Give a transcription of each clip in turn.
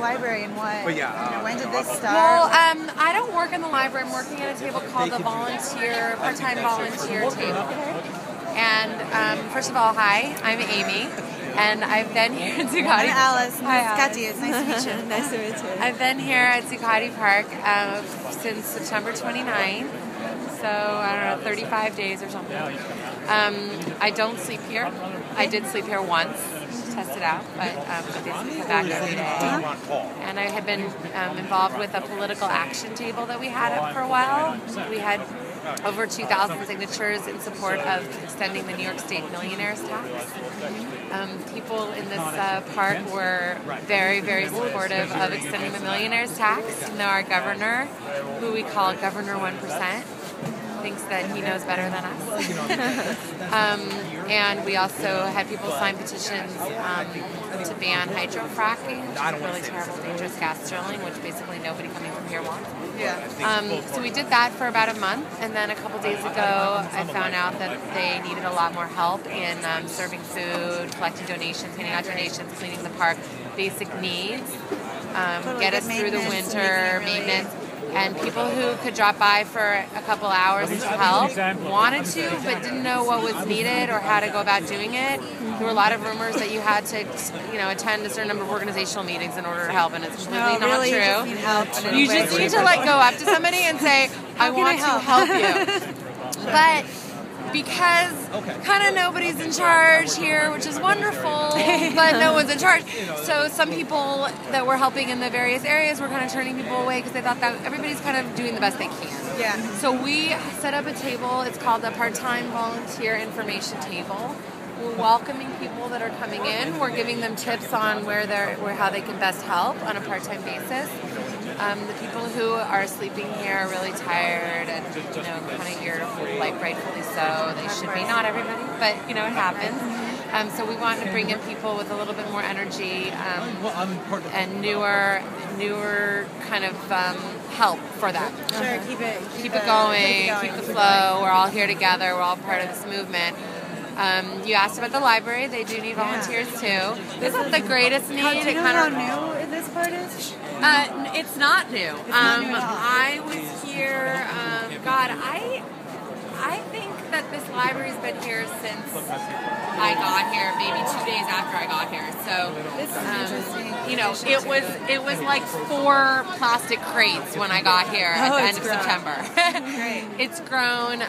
library and what? When did this start? Well, I don't work in the library. I'm working at a table called the part-time volunteer table. And first of all, hi, I'm Amy, and I've been here at Zucotti. I'm Alice. Hi, Zucotti. It's nice to meet you. Nice to meet you. I've been here at Zucotti Park since September 29. So, I don't know, 35 days or something. I don't sleep here. I did sleep here once to test it out, but I basically come back every day. And I had been involved with a political action table that we had up for a while. We had over 2,000 signatures in support of extending the New York State millionaires tax. People in this park were very, very supportive of extending the millionaires tax. You know, our governor, who we call Governor 1%, thinks that he knows better than us. And we also had people sign petitions to ban hydrofracking, which is a really terrible, dangerous gas drilling, which basically nobody coming from here wants. So we did that for about a month, and then a couple days ago I found out that they needed a lot more help in serving food, collecting donations, handing out donations, cleaning the park, basic needs, get us through the winter, maintenance. And people who could drop by for a couple hours to help wanted to, but didn't know what was needed or how to go about doing it. There were a lot of rumors that you had to, attend a certain number of organizational meetings in order to help, and it's completely not true. You just need to go up to somebody and say, "I want to help you." But because kind of nobody's in charge here, which is wonderful, but no one's in charge. So some people that were helping in the various areas were kind of turning people away because they thought that everybody's kind of doing the best they can. Yeah. So we set up a table. It's called the Part-Time Volunteer Information Table. We're welcoming people that are coming in. We're giving them tips on how they can best help on a part-time basis. The people who are sleeping here are really tired and, kind of irritable, rightfully so. They should be. Not everybody, but, it happens. So we want to bring in people with a little bit more energy and newer kind of help for that. Sure, keep it going, keep the flow. We're all here together. We're all part of this movement. You asked about the library. They do need volunteers too. This is the greatest need. Do you know how new this part is? It's not new. I was here. I think that this library's been here since I got here, maybe 2 days after I got here. So This is interesting. it was like 4 plastic crates when I got here at the end of September. Great. It's grown.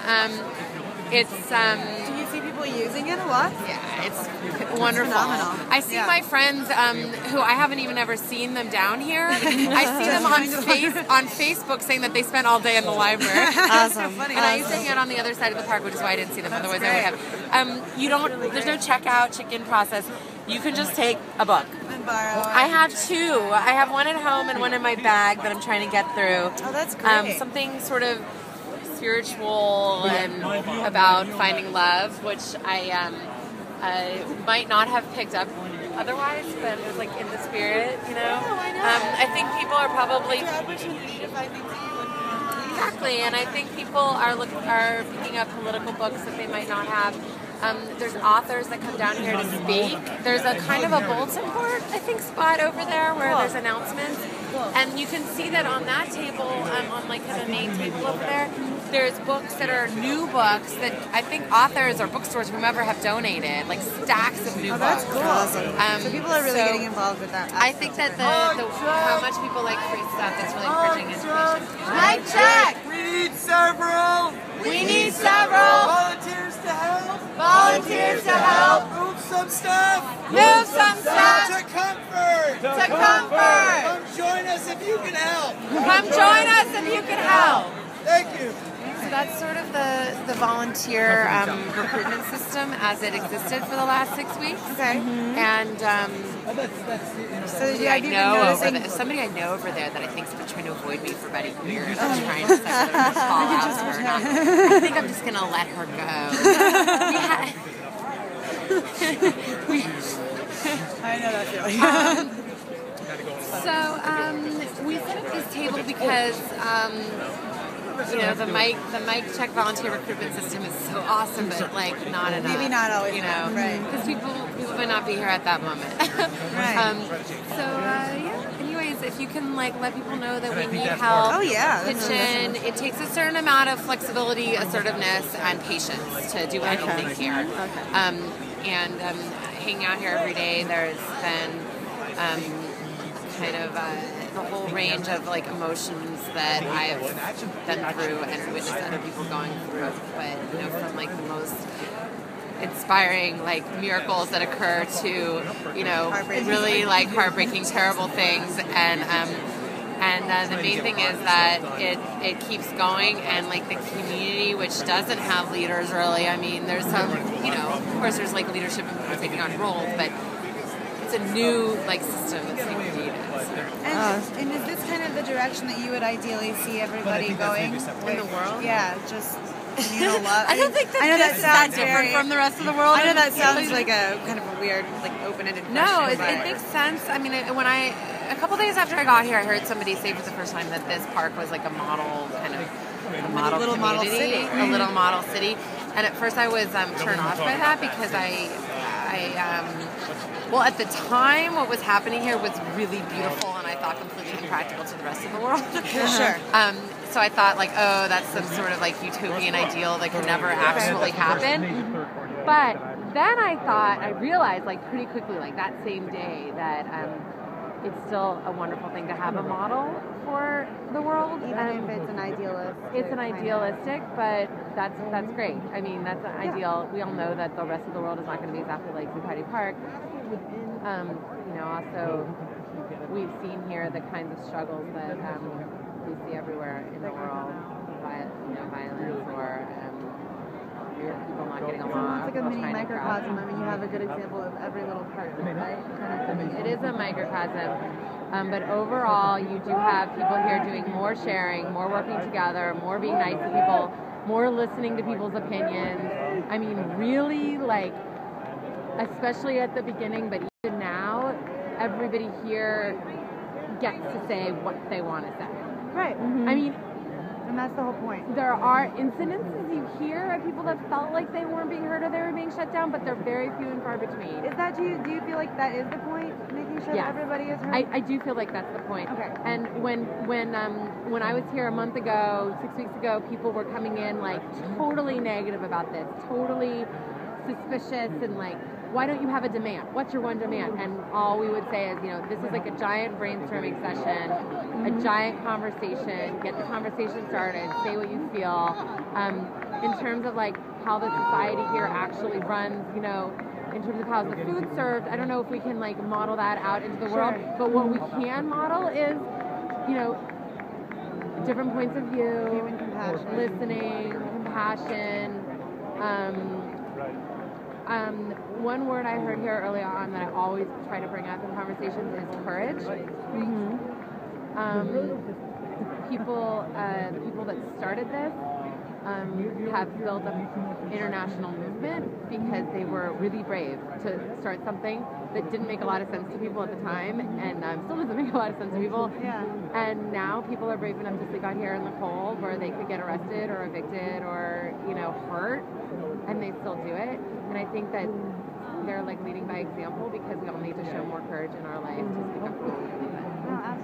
Do you see people using it a lot? Yeah, it's wonderful. Phenomenal. I see my friends who I haven't even ever seen them down here. I see them on Facebook saying that they spent all day in the library. Awesome. And I used to hang out on the other side of the park, which is why I didn't see them. Otherwise, I would have. There's no checkout, check-in process. You can just take a book. And borrow. I have 2. I have one at home and one in my bag that I'm trying to get through. Oh, that's great. Something sort of spiritual and about finding love, which I might not have picked up otherwise, but it was like in the spirit, Oh, I know. I think people are probably It's your opportunity to find things that you would exactly, and I think people are picking up political books that they might not have. There's authors that come down here to speak. There's a kind of a bulletin board, I think, spot over there where there's announcements. And you can see that on that table, on like the main table over there, there's books that are new books that I think authors or bookstores, whomever, have donated, like stacks of new books. That's cool. Awesome. So people are really getting involved with that. I think that how much people like free stuff, that's really encouraging information. Mic check! We need several. We need several Volunteers to help. volunteers to help Move some stuff. move some stuff To comfort. to comfort. Come join us if you can help. Come join us if you can help. Thank you. So that's sort of the volunteer recruitment system as it existed for the last 6 weeks. Okay. And So somebody I know over there that I think's been trying to avoid me for about a year. And I'm trying to decide whether to call out to her or not. I think I'm just gonna let her go. I know that feeling. So we set up this table because the mic check volunteer recruitment system is so awesome, but like not enough. Maybe not always. Right? Because people might not be here at that moment. Right. Yeah. Anyways, if you can like let people know that we need help, Oh, yeah. pitch in. It takes a certain amount of flexibility, assertiveness, and patience to do anything here. And hanging out here every day, there's been kind of the whole range of like emotions that I've been through and witnessed other people going through. But from like the most inspiring like miracles that occur to really like heartbreaking terrible things, and the main thing is that it keeps going, and like the community, which doesn't have leaders really. I mean, there's some of course there's like leadership and people taking on roles, but it's a new like system that's being created. And is this kind of the direction that you would ideally see everybody going In the world? Yeah, just communal love. I don't think that I know this that sounds is that different very, from the rest of the world. I know that sounds like a kind of a weird, like open-ended question. No, it but- makes sense. I mean, a couple days after I got here, I heard somebody say for the first time that this park was like a model kind of a model little model community, city. a little model city. And at first I was turned off by that because well, at the time, what was happening here was really beautiful, and I thought completely impractical to the rest of the world. Sure. So I thought, like, oh, that's some sort of like utopian ideal that could never actually happen. But then I realized, like, pretty quickly, like that same day, that it's still a wonderful thing to have a model for the world. Even if it's an idealist. It's an idealistic, but that's great. I mean, that's an ideal. We all know that the rest of the world is not going to be exactly like Zucotti Park. Also, we've seen here the kinds of struggles that we see everywhere in the world, violence or people not getting along. It's like a mini microcosm. I mean, you have a good example of every little part, right? It is a microcosm. But overall, you do have people here doing more sharing, more working together, more being nice to people, more listening to people's opinions. I mean, really, like, especially at the beginning, but even now, everybody here gets to say what they want to say. Right. I mean, And that's the whole point. there are incidences you hear of people that felt like they weren't being heard or they were being shut down, but they're very few and far between. Is that, do you feel like that is the point? Making sure Yes. that everybody is heard? I do feel like that's the point. Okay. And when I was here a month ago, 6 weeks ago, people were coming in like totally negative about this, totally suspicious, and like, why don't you have a demand? What's your one demand? And all we would say is, this is like a giant brainstorming session, a giant conversation. Get the conversation started. Say what you feel. In terms of like how the society here actually runs, in terms of how the food's served, I don't know if we can like model that out into the world, but what we can model is, different points of view, Human compassion. listening, compassion. One word I heard here early on that I always try to bring up in conversations is courage. People that started this have built up international movement because they were really brave to start something that didn't make a lot of sense to people at the time, and still doesn't make a lot of sense to people. Yeah. And now people are brave enough to sleep out here in the cold where they could get arrested or evicted or hurt, and they still do it. And I think that they're like leading by example, because we all need to show more courage in our life to speak up for what we believe in.